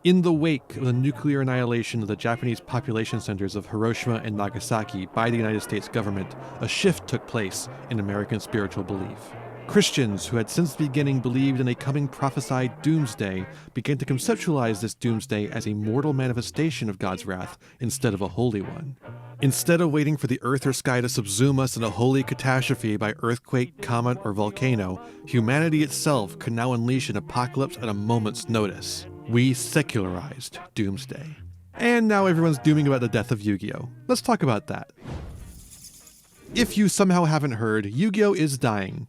In the wake of the nuclear annihilation of the Japanese population centers of Hiroshima and Nagasaki by the United States government, a shift took place in American spiritual belief. Christians who had since the beginning believed in a coming prophesied doomsday began to conceptualize this doomsday as a mortal manifestation of God's wrath instead of a holy one. Instead of waiting for the earth or sky to subsume us in a holy catastrophe by earthquake, comet, or volcano, humanity itself could now unleash an apocalypse at a moment's notice. We secularized Doomsday. And now everyone's dooming about the death of Yu-Gi-Oh! Let's talk about that. If you somehow haven't heard, Yu-Gi-Oh! Is dying.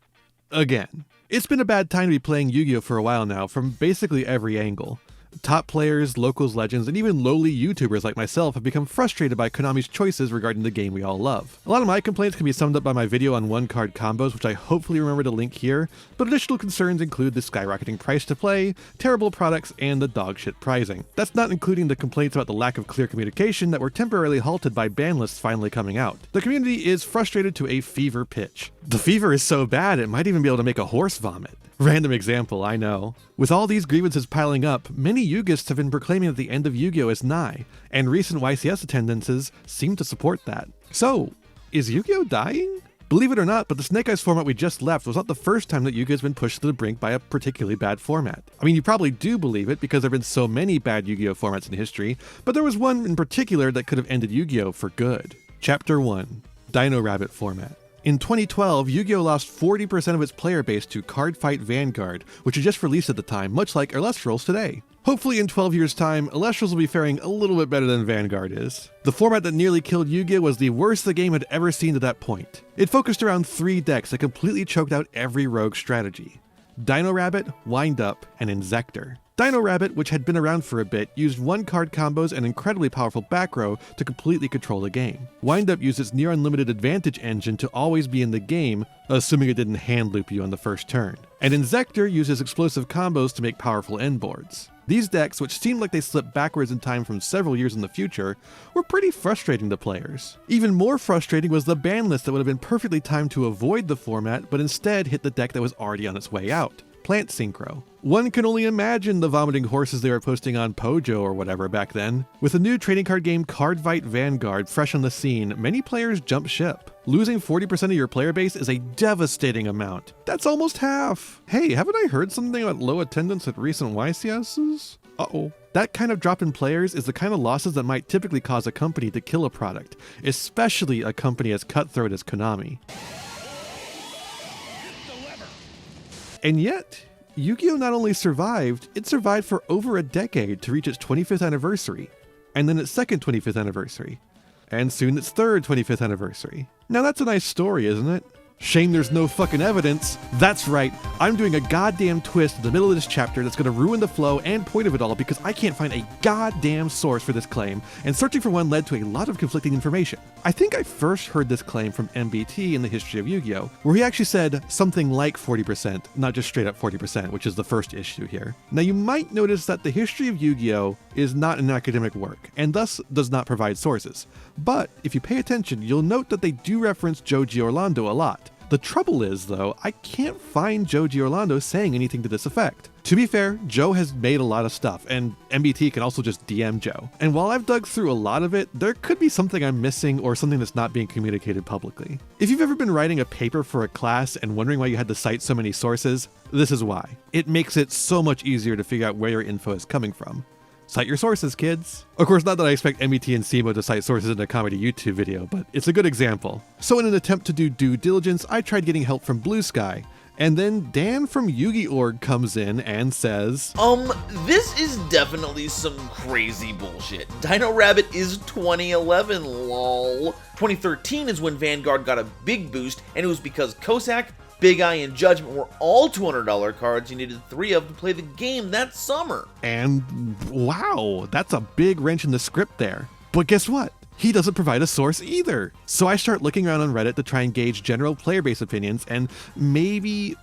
Again. It's been a bad time to be playing Yu-Gi-Oh! For a while now, from basically every angle. Top players, locals, legends, and even lowly YouTubers like myself have become frustrated by Konami's choices regarding the game we all love. A lot of my complaints can be summed up by my video on one-card combos, which I hopefully remember to link here, but additional concerns include the skyrocketing price to play, terrible products, and the dogshit pricing. That's not including the complaints about the lack of clear communication that were temporarily halted by ban lists finally coming out. The community is frustrated to a fever pitch. The fever is so bad it might even be able to make a horse vomit. Random example, I know. With all these grievances piling up, many Yugists have been proclaiming that the end of Yu-Gi-Oh! Is nigh, and recent YCS attendances seem to support that. So, is Yu-Gi-Oh! Dying? Believe it or not, but the Snake Eyes format we just left was not the first time that Yu-Gi-Oh! Has been pushed to the brink by a particularly bad format. I mean, you probably do believe it because there have been so many bad Yu-Gi-Oh! Formats in history, but there was one in particular that could have ended Yu-Gi-Oh! For good. Chapter 1. Dino Rabbit format. In 2012, Yu-Gi-Oh! Lost 40% of its player base to Cardfight Vanguard, which was just released at the time, much like Illustrals today. Hopefully in 12 years' time, Illustrals will be faring a little bit better than Vanguard is. The format that nearly killed Yu-Gi-Oh! Was the worst the game had ever seen to that point. It focused around 3 decks that completely choked out every rogue strategy: Dino Rabbit, Wind Up, and Inzektor. Dino Rabbit, which had been around for a bit, used 1-card combos and incredibly powerful back row to completely control the game. Wind Up used its near unlimited advantage engine to always be in the game, assuming it didn't hand loop you on the first turn. And Inzektor uses explosive combos to make powerful end boards. These decks, which seemed like they slipped backwards in time from several years in the future, were pretty frustrating to players. Even more frustrating was the ban list that would have been perfectly timed to avoid the format, but instead hit the deck that was already on its way out: Plant Synchro. One can only imagine the vomiting horses they were posting on Pojo or whatever back then. With the new trading card game Cardfight Vanguard fresh on the scene, many players jumped ship. Losing 40% of your player base is a devastating amount. That's almost half. Hey, haven't I heard something about low attendance at recent YCSs? Uh-oh. That kind of drop in players is the kind of losses that might typically cause a company to kill a product, especially a company as cutthroat as Konami. And yet, Yu-Gi-Oh! Not only survived, it survived for over a decade to reach its 25th anniversary, and then its second 25th anniversary, and soon its third 25th anniversary. Now that's a nice story, isn't it? Shame there's no fucking evidence. That's right, I'm doing a goddamn twist in the middle of this chapter that's gonna ruin the flow and point of it all because I can't find a goddamn source for this claim, and searching for one led to a lot of conflicting information. I think I first heard this claim from MBT in the History of Yu-Gi-Oh!, where he actually said something like 40%, not just straight up 40%, which is the first issue here. Now you might notice that the History of Yu-Gi-Oh! Is not an academic work, and thus does not provide sources. But if you pay attention, you'll note that they do reference Joji Orlando a lot. The trouble is, though, I can't find Joji Orlando saying anything to this effect. To be fair, Joe has made a lot of stuff, and MBT can also just DM Joe. And while I've dug through a lot of it, there could be something I'm missing or something that's not being communicated publicly. If you've ever been writing a paper for a class and wondering why you had to cite so many sources, this is why. It makes it so much easier to figure out where your info is coming from. Cite your sources, kids. Of course, not that I expect MBT and Simo to cite sources in a comedy YouTube video, but it's a good example. So in an attempt to do due diligence, I tried getting help from Blue Sky. And then Dan from Yu-Gi-Org comes in and says, this is definitely some crazy bullshit. Dino Rabbit is 2011, lol. 2013 is when Vanguard got a big boost, and it was because Cossack, Big Eye, and Judgment were all $200 cards you needed 3 of to play the game that summer. And wow, that's a big wrench in the script there. But guess what? He doesn't provide a source either. So I start looking around on Reddit to try and gauge general player base opinions and maybe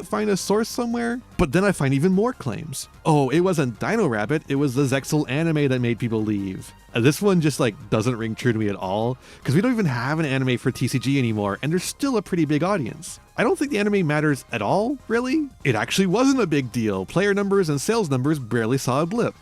find a source somewhere. But then I find even more claims. Oh, it wasn't Dino Rabbit, it was the Zexal anime that made people leave. This one just doesn't ring true to me at all, because we don't even have an anime for TCG anymore, and there's still a pretty big audience. I don't think the anime matters at all, really. It actually wasn't a big deal. Player numbers and sales numbers barely saw a blip.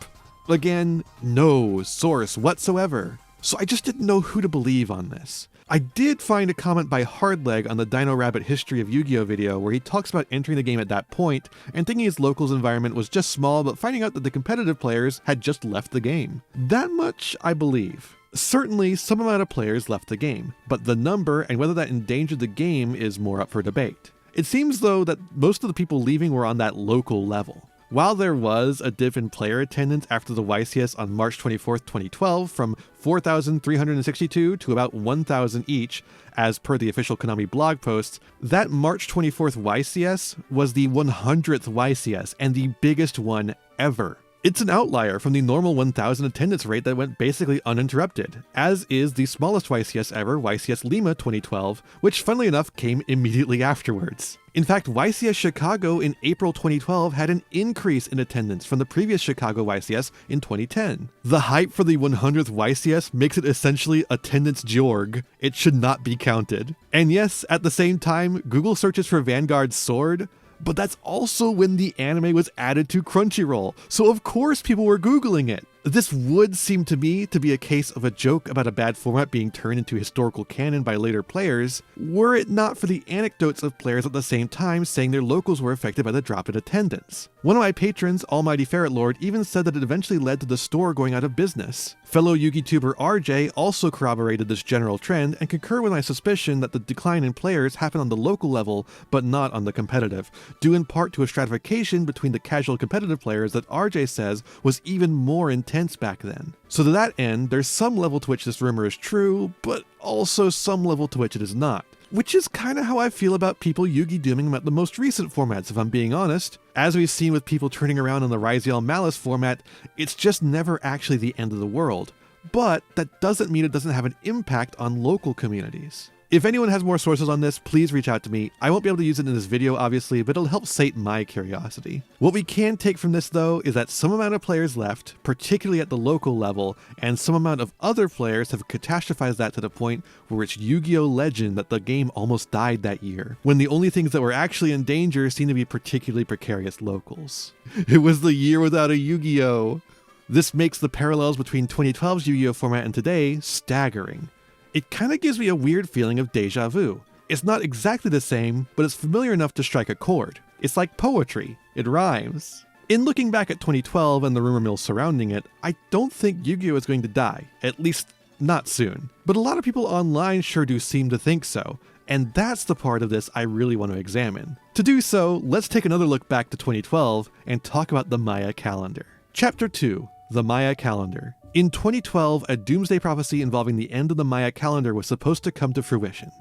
Again, no source whatsoever. So I just didn't know who to believe on this. I did find a comment by Hardleg on the Dino Rabbit History of Yu-Gi-Oh video where he talks about entering the game at that point and thinking his locals environment was just small, but finding out that the competitive players had just left the game. That much I believe. Certainly, some amount of players left the game, but the number and whether that endangered the game is more up for debate. It seems though that most of the people leaving were on that local level. While there was a dip in player attendance after the YCS on March 24th, 2012 from 4,362 to about 1,000 each, as per the official Konami blog posts, that March 24th YCS was the 100th YCS and the biggest one ever. It's an outlier from the normal 1,000 attendance rate that went basically uninterrupted, as is the smallest YCS ever, YCS Lima 2012, which funnily enough came immediately afterwards. In fact, YCS Chicago in April 2012 had an increase in attendance from the previous Chicago YCS in 2010. The hype for the 100th YCS makes it essentially attendance jorg. It should not be counted. And yes, at the same time, Google searches for Vanguard's sword, but that's also when the anime was added to Crunchyroll, so of course people were Googling it. This would seem to me to be a case of a joke about a bad format being turned into historical canon by later players, were it not for the anecdotes of players at the same time saying their locals were affected by the drop in attendance. One of my patrons, Almighty Ferret Lord, even said that it eventually led to the store going out of business. Fellow Yugi tuber RJ also corroborated this general trend and concurred with my suspicion that the decline in players happened on the local level but not on the competitive, due in part to a stratification between the casual competitive players that RJ says was even more intense back then. So to that end, there's some level to which this rumor is true, but also some level to which it is not. Which is kinda how I feel about people yugi-dooming about the most recent formats, if I'm being honest. As we've seen with people turning around on the Raziel Malice format, it's just never actually the end of the world. But that doesn't mean it doesn't have an impact on local communities. If anyone has more sources on this, please reach out to me. I won't be able to use it in this video, obviously, but it'll help sate my curiosity. What we can take from this, though, is that some amount of players left, particularly at the local level, and some amount of other players have catastrophized that to the point where it's Yu-Gi-Oh! Legend that the game almost died that year, when the only things that were actually in danger seem to be particularly precarious locals. It was the year without a Yu-Gi-Oh! This makes the parallels between 2012's Yu-Gi-Oh! Format and today staggering. It kinda gives me a weird feeling of deja vu. It's not exactly the same, but it's familiar enough to strike a chord. It's like poetry. It rhymes. In looking back at 2012 and the rumor mill surrounding it, I don't think Yu-Gi-Oh! Is going to die. At least, not soon. But a lot of people online sure do seem to think so, and that's the part of this I really want to examine. To do so, let's take another look back to 2012 and talk about the Maya calendar. Chapter 2, the Maya calendar. In 2012, a doomsday prophecy involving the end of the Maya calendar was supposed to come to fruition.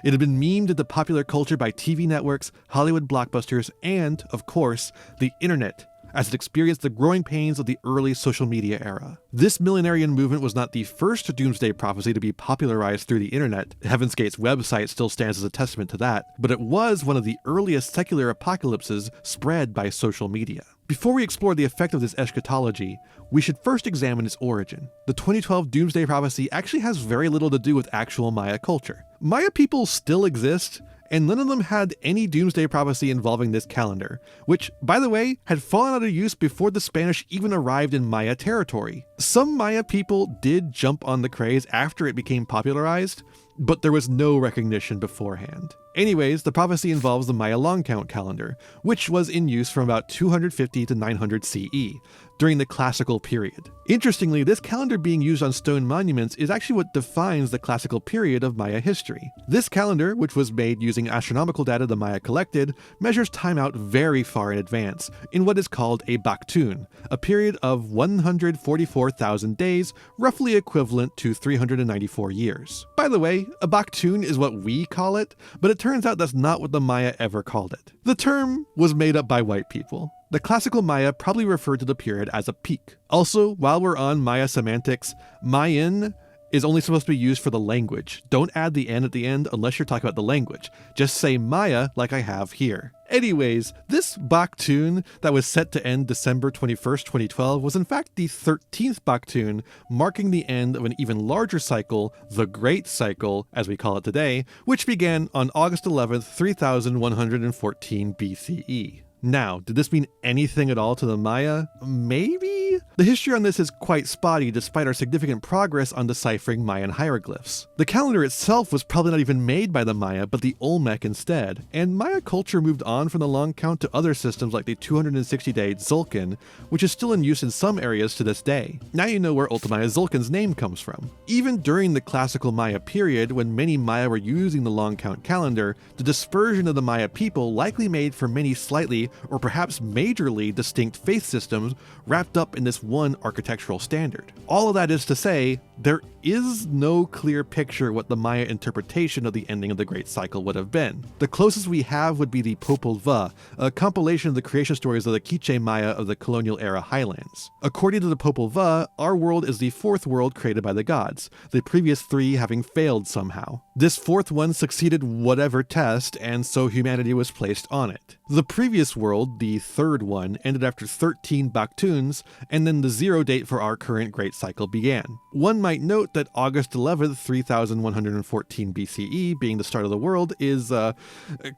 It had been memed into popular culture by TV networks, Hollywood blockbusters, and, of course, the internet, as it experienced the growing pains of the early social media era. This Millenarian movement was not the first doomsday prophecy to be popularized through the internet. Heaven's Gate's website still stands as a testament to that, but it was one of the earliest secular apocalypses spread by social media. Before we explore the effect of this eschatology, we should first examine its origin. The 2012 Doomsday Prophecy actually has very little to do with actual Maya culture. Maya people still exist, and none of them had any Doomsday Prophecy involving this calendar, which, by the way, had fallen out of use before the Spanish even arrived in Maya territory. Some Maya people did jump on the craze after it became popularized, but there was no recognition beforehand. Anyways, the prophecy involves the Maya long count calendar, which was in use from about 250 to 900 CE, during the classical period. Interestingly, this calendar being used on stone monuments is actually what defines the classical period of Maya history. This calendar, which was made using astronomical data the Maya collected, measures time out very far in advance, in what is called a baktun, a period of 144,000 days, roughly equivalent to 394 years. By the way, a baktun is what we call it, but it turns out that's not what the Maya ever called it. The term was made up by white people. The classical Maya probably referred to the period as a peak. Also, while we're on Maya semantics, Mayan is only supposed to be used for the language. Don't add the N at the end unless you're talking about the language. Just say Maya like I have here. Anyways, this baktun that was set to end December 21st, 2012 was in fact the 13th baktun, marking the end of an even larger cycle, the Great Cycle, as we call it today, which began on August 11th, 3114 BCE. Now, did this mean anything at all to the Maya? Maybe? The history on this is quite spotty despite our significant progress on deciphering Mayan hieroglyphs. The calendar itself was probably not even made by the Maya, but the Olmec instead, and Maya culture moved on from the long count to other systems like the 260-day Tzolk'in, which is still in use in some areas to this day. Now you know where Ultimaya Tzolk'in's name comes from. Even during the classical Maya period, when many Maya were using the long count calendar, the dispersion of the Maya people likely made for many slightly, or perhaps majorly, distinct faith systems wrapped up in this one architectural standard. All of that is to say, there is no clear picture what the Maya interpretation of the ending of the Great Cycle would have been. The closest we have would be the Popol Vuh, a compilation of the creation stories of the Quiche Maya of the colonial era highlands. According to the Popol Vuh, our world is the fourth world created by the gods, the previous three having failed somehow. This fourth one succeeded whatever test, and so humanity was placed on it. The previous world, the third one, ended after 13 Baktuns, and then the zero date for our current Great Cycle began. One might note that August 11th, 3114 BCE being the start of the world is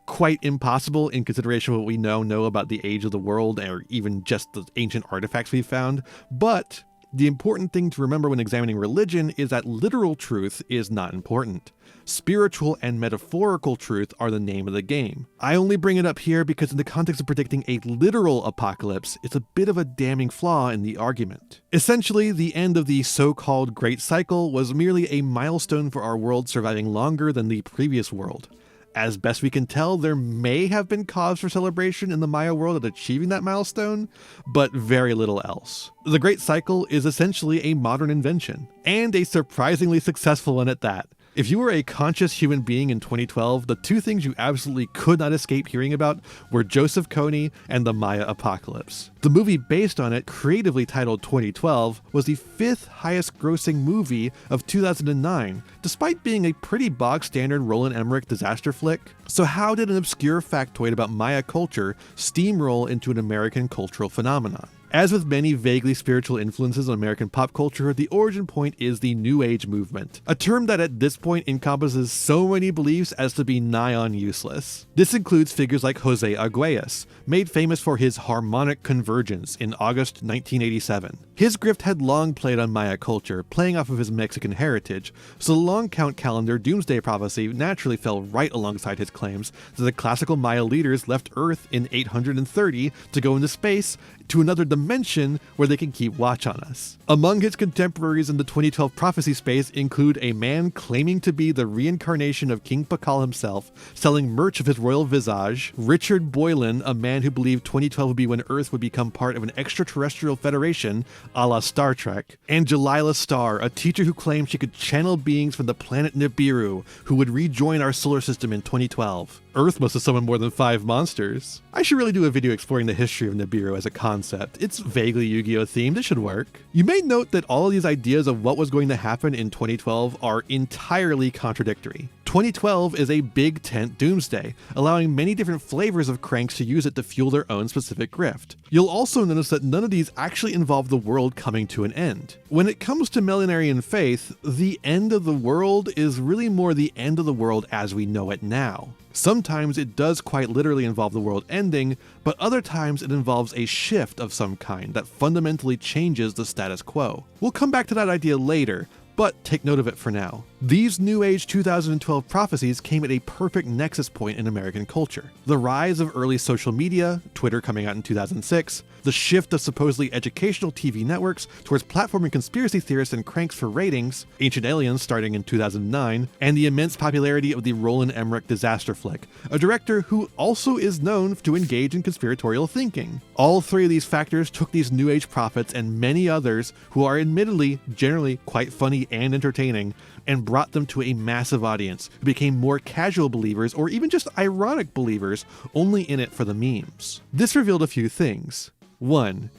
quite impossible in consideration of what we now know about the age of the world, or even just the ancient artifacts we found, but the important thing to remember when examining religion is that literal truth is not important. Spiritual and metaphorical truth are the name of the game. I only bring it up here because in the context of predicting a literal apocalypse, it's a bit of a damning flaw in the argument. Essentially, the end of the so-called Great Cycle was merely a milestone for our world surviving longer than the previous world. As best we can tell, there may have been cause for celebration in the Maya world at achieving that milestone, but very little else. The Great Cycle is essentially a modern invention, and a surprisingly successful one at that. If you were a conscious human being in 2012, the two things you absolutely could not escape hearing about were Joseph Kony and the Maya apocalypse. The movie based on it, creatively titled 2012, was the fifth highest grossing movie of 2009, despite being a pretty bog-standard Roland Emmerich disaster flick. So how did an obscure factoid about Maya culture steamroll into an American cultural phenomenon? As with many vaguely spiritual influences on American pop culture, the origin point is the New Age movement, a term that at this point encompasses so many beliefs as to be nigh on useless. This includes figures like Jose Arguelles, made famous for his harmonic convergence in August 1987. His grift had long played on Maya culture, playing off of his Mexican heritage, so the long count calendar Doomsday prophecy naturally fell right alongside his claims that the classical Maya leaders left Earth in 830 to go into space to another dimension where they can keep watch on us. Among his contemporaries in the 2012 prophecy space include a man claiming to be the reincarnation of King Pakal himself, selling merch of his royal visage, Richard Boylan, a man who believed 2012 would be when Earth would become part of an extraterrestrial federation, a la Star Trek, and Jalila Star, a teacher who claimed she could channel beings from the planet Nibiru, who would rejoin our solar system in 2012. Earth must have summoned more than 5 monsters. I should really do a video exploring the history of Nibiru as a concept. It's vaguely Yu-Gi-Oh themed, it should work. You may note that all of these ideas of what was going to happen in 2012 are entirely contradictory. 2012 is a big tent doomsday, allowing many different flavors of cranks to use it to fuel their own specific grift. You'll also notice that none of these actually involve the world coming to an end. When it comes to Millenarian faith, the end of the world is really more the end of the world as we know it now. Sometimes it does quite literally involve the world ending, but other times it involves a shift of some kind that fundamentally changes the status quo. We'll come back to that idea later, but take note of it for now. These New Age 2012 prophecies came at a perfect nexus point in American culture. The rise of early social media, Twitter coming out in 2006, the shift of supposedly educational TV networks towards platforming conspiracy theorists and cranks for ratings, Ancient Aliens starting in 2009, and the immense popularity of the Roland Emmerich disaster flick, a director who also is known to engage in conspiratorial thinking. All three of these factors took these New Age prophets and many others, who are admittedly generally quite funny and entertaining, and brought them to a massive audience who became more casual believers or even just ironic believers, only in it for the memes. This revealed a few things. 1.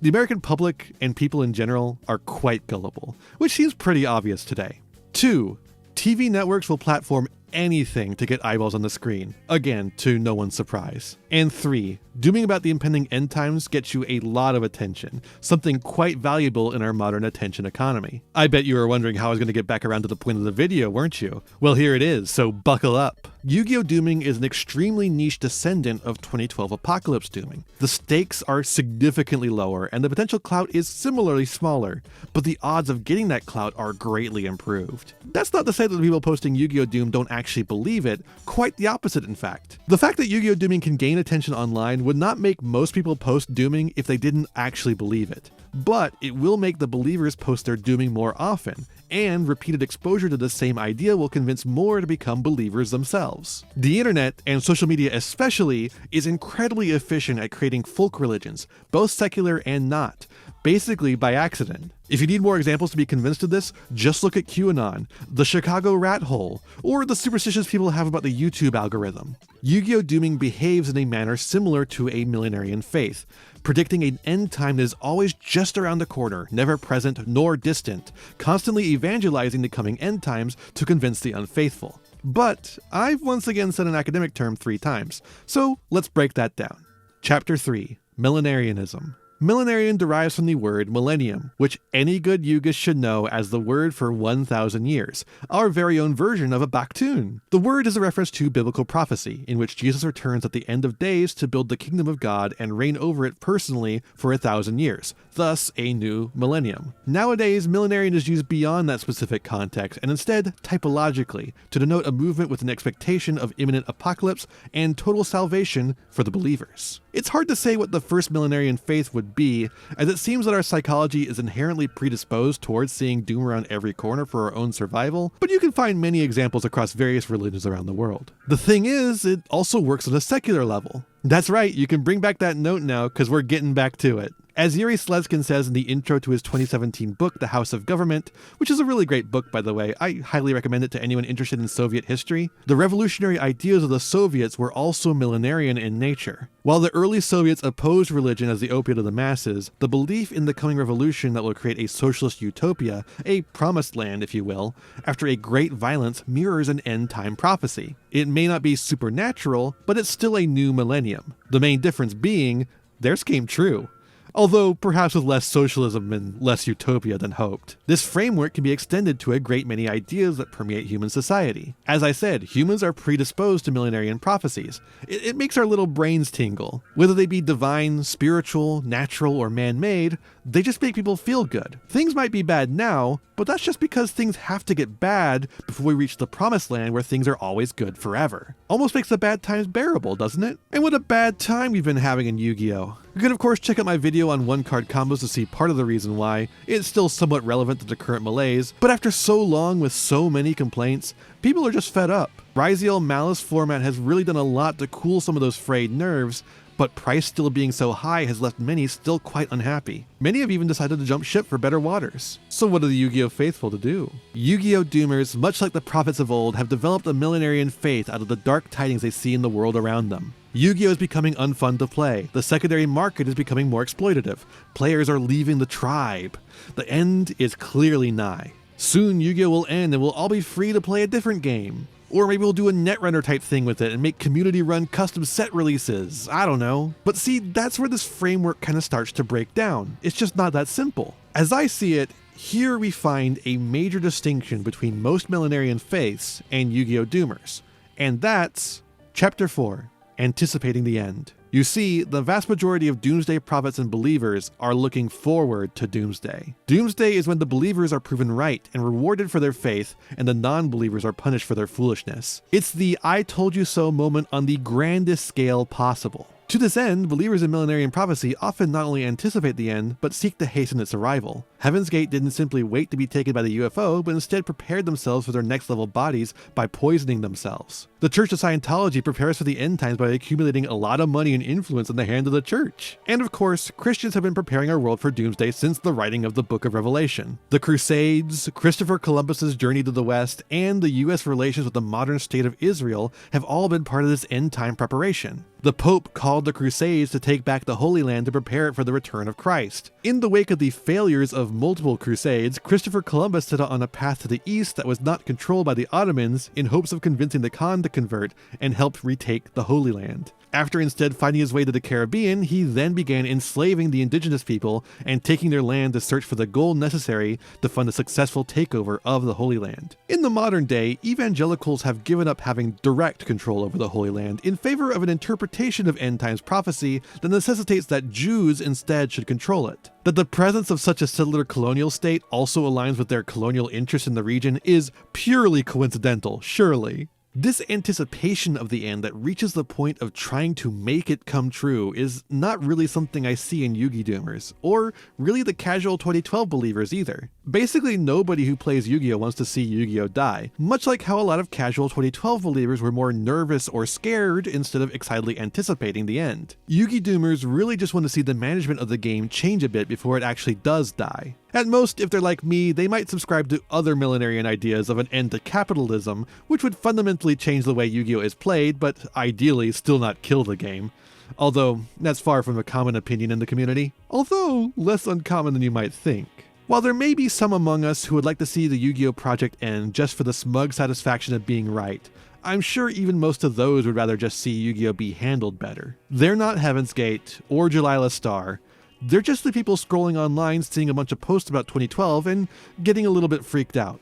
The American public and people in general are quite gullible, which seems pretty obvious today. 2. TV networks will platform anything to get eyeballs on the screen, again, to no one's surprise. And 3. Dooming about the impending end times gets you a lot of attention, something quite valuable in our modern attention economy. I bet you were wondering how I was going to get back around to the point of the video, weren't you? Well, here it is, so buckle up. Yu-Gi-Oh! Dooming is an extremely niche descendant of 2012 Apocalypse Dooming. The stakes are significantly lower, and the potential clout is similarly smaller, but the odds of getting that clout are greatly improved. That's not to say that the people posting Yu-Gi-Oh! Doom don't actually believe it, quite the opposite in fact. The fact that Yu-Gi-Oh! Dooming can gain attention online would not make most people post Dooming if they didn't actually believe it, but it will make the believers post their Dooming more often, and repeated exposure to the same idea will convince more to become believers themselves. The internet, and social media especially, is incredibly efficient at creating folk religions, both secular and not, basically by accident. If you need more examples to be convinced of this, just look at QAnon, the Chicago rat hole, or the superstitions people have about the YouTube algorithm. Yu-Gi-Oh! Dooming behaves in a manner similar to a millenarian faith, predicting an end time that is always just around the corner, never present nor distant, constantly evangelizing the coming end times to convince the unfaithful. But I've once again said an academic term 3 times, so let's break that down. Chapter 3, Millenarianism. Millenarian derives from the word millennium, which any good Yugis should know as the word for 1,000 years, our very own version of a Bakhtun. The word is a reference to biblical prophecy, in which Jesus returns at the end of days to build the kingdom of God and reign over it personally for 1,000 years, thus a new millennium. Nowadays, millenarian is used beyond that specific context and instead typologically to denote a movement with an expectation of imminent apocalypse and total salvation for the believers. It's hard to say what the first millenarian faith would be, as it seems that our psychology is inherently predisposed towards seeing doom around every corner for our own survival, but you can find many examples across various religions around the world. The thing is, it also works on a secular level. That's right, you can bring back that note now, because we're getting back to it. As Yuri Slezkine says in the intro to his 2017 book, The House of Government, which is a really great book by the way, I highly recommend it to anyone interested in Soviet history, the revolutionary ideas of the Soviets were also millenarian in nature. While the early Soviets opposed religion as the opiate of the masses, the belief in the coming revolution that will create a socialist utopia, a promised land if you will, after a great violence mirrors an end-time prophecy. It may not be supernatural, but it's still a new millennium. The main difference being, theirs came true. Although perhaps with less socialism and less utopia than hoped. This framework can be extended to a great many ideas that permeate human society. As I said, humans are predisposed to millenarian prophecies. It makes our little brains tingle. Whether they be divine, spiritual, natural, or man-made, they just make people feel good. Things might be bad now, but that's just because things have to get bad before we reach the promised land where things are always good forever. Almost makes the bad times bearable, doesn't it? And what a bad time we've been having in Yu-Gi-Oh! You can of course check out my video on one-card combos to see part of the reason why. It's still somewhat relevant to the current malaise, but after so long with so many complaints, people are just fed up. Ryziel Malice format has really done a lot to cool some of those frayed nerves, but price still being so high has left many still quite unhappy. Many have even decided to jump ship for better waters. So what are the Yu-Gi-Oh! Faithful to do? Yu-Gi-Oh! Doomers, much like the prophets of old, have developed a millenarian faith out of the dark tidings they see in the world around them. Yu-Gi-Oh! Is becoming unfun to play. The secondary market is becoming more exploitative. Players are leaving the tribe. The end is clearly nigh. Soon Yu-Gi-Oh! Will end and we'll all be free to play a different game. Or maybe we'll do a Netrunner type thing with it and make community-run custom set releases. I don't know. But see, that's where this framework kind of starts to break down. It's just not that simple. As I see it, here we find a major distinction between most millenarian faiths and Yu-Gi-Oh! Doomers. And that's Chapter 4, Anticipating the End. You see, the vast majority of Doomsday prophets and believers are looking forward to Doomsday. Doomsday is when the believers are proven right and rewarded for their faith, and the non-believers are punished for their foolishness. It's the I told you so moment on the grandest scale possible. To this end, believers in millenarian prophecy often not only anticipate the end, but seek to hasten its arrival. Heaven's Gate didn't simply wait to be taken by the UFO, but instead prepared themselves for their next level bodies by poisoning themselves. The Church of Scientology prepares for the end times by accumulating a lot of money and influence in the hand of the church. And of course, Christians have been preparing our world for Doomsday since the writing of the Book of Revelation. The Crusades, Christopher Columbus's journey to the West, and the US relations with the modern state of Israel have all been part of this end time preparation. The Pope called the Crusades to take back the Holy Land to prepare it for the return of Christ. In the wake of the failures of multiple Crusades, Christopher Columbus set out on a path to the east that was not controlled by the Ottomans in hopes of convincing the Khan to convert and help retake the Holy Land. After instead finding his way to the Caribbean, he then began enslaving the indigenous people and taking their land to search for the gold necessary to fund a successful takeover of the Holy Land. In the modern day, evangelicals have given up having direct control over the Holy Land in favor of an interpretation of end times prophecy that necessitates that Jews instead should control it. That the presence of such a settler colonial state also aligns with their colonial interests in the region is purely coincidental, surely. This anticipation of the end that reaches the point of trying to make it come true is not really something I see in yugidoomers, or really the casual 2012 believers either. Basically nobody who plays Yu-Gi-Oh wants to see Yu-Gi-Oh die, much like how a lot of casual 2012 believers were more nervous or scared instead of excitedly anticipating the end. Yugidoomers really just want to see the management of the game change a bit before it actually does die. At most, if they're like me, they might subscribe to other Millenarian ideas of an end to capitalism, which would fundamentally change the way Yu-Gi-Oh is played, but ideally still not kill the game. Although, that's far from a common opinion in the community. Although, less uncommon than you might think. While there may be some among us who would like to see the Yu-Gi-Oh project end just for the smug satisfaction of being right, I'm sure even most of those would rather just see Yu-Gi-Oh be handled better. They're not Heaven's Gate, or Jalila Star. They're just the people scrolling online seeing a bunch of posts about 2012 and getting a little bit freaked out.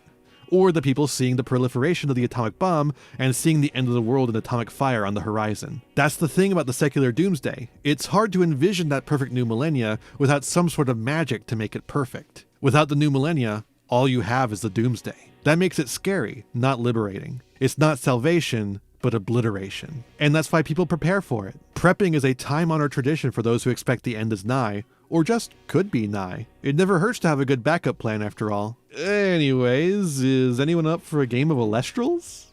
Or the people seeing the proliferation of the atomic bomb and seeing the end of the world and atomic fire on the horizon. That's the thing about the secular doomsday. It's hard to envision that perfect new millennia without some sort of magic to make it perfect. Without the new millennia, all you have is the doomsday. That makes it scary, not liberating. It's not salvation, but obliteration. And that's why people prepare for it. Prepping is a time-honored tradition for those who expect the end is nigh, or just could be nigh. It never hurts to have a good backup plan after all. Anyways, is anyone up for a game of Alestrals?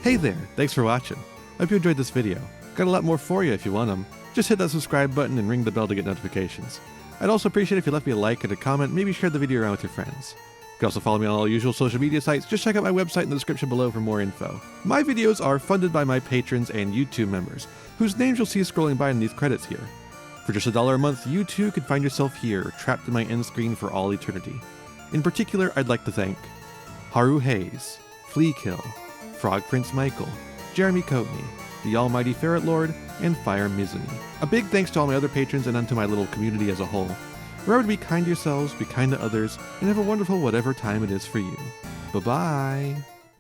Hey there, thanks for watching. Hope you enjoyed this video. Got a lot more for you if you want them. Just hit that subscribe button and ring the bell to get notifications. I'd also appreciate if you left me a like and a comment, maybe share the video around with your friends. You can also follow me on all usual social media sites. Just check out my website in the description below for more info. My videos are funded by my patrons and YouTube members, whose names you'll see scrolling by in these credits here. For just $1 a month, you too could find yourself here, trapped in my end screen for all eternity. In particular, I'd like to thank Haru Hayes, Fleakill, Frog Prince Michael, Jeremy Coatney, the Almighty Ferret Lord, and Fire Mizuni. A big thanks to all my other patrons and unto my little community as a whole. Remember to be kind to yourselves, be kind to others, and have a wonderful whatever time it is for you. Bye-bye!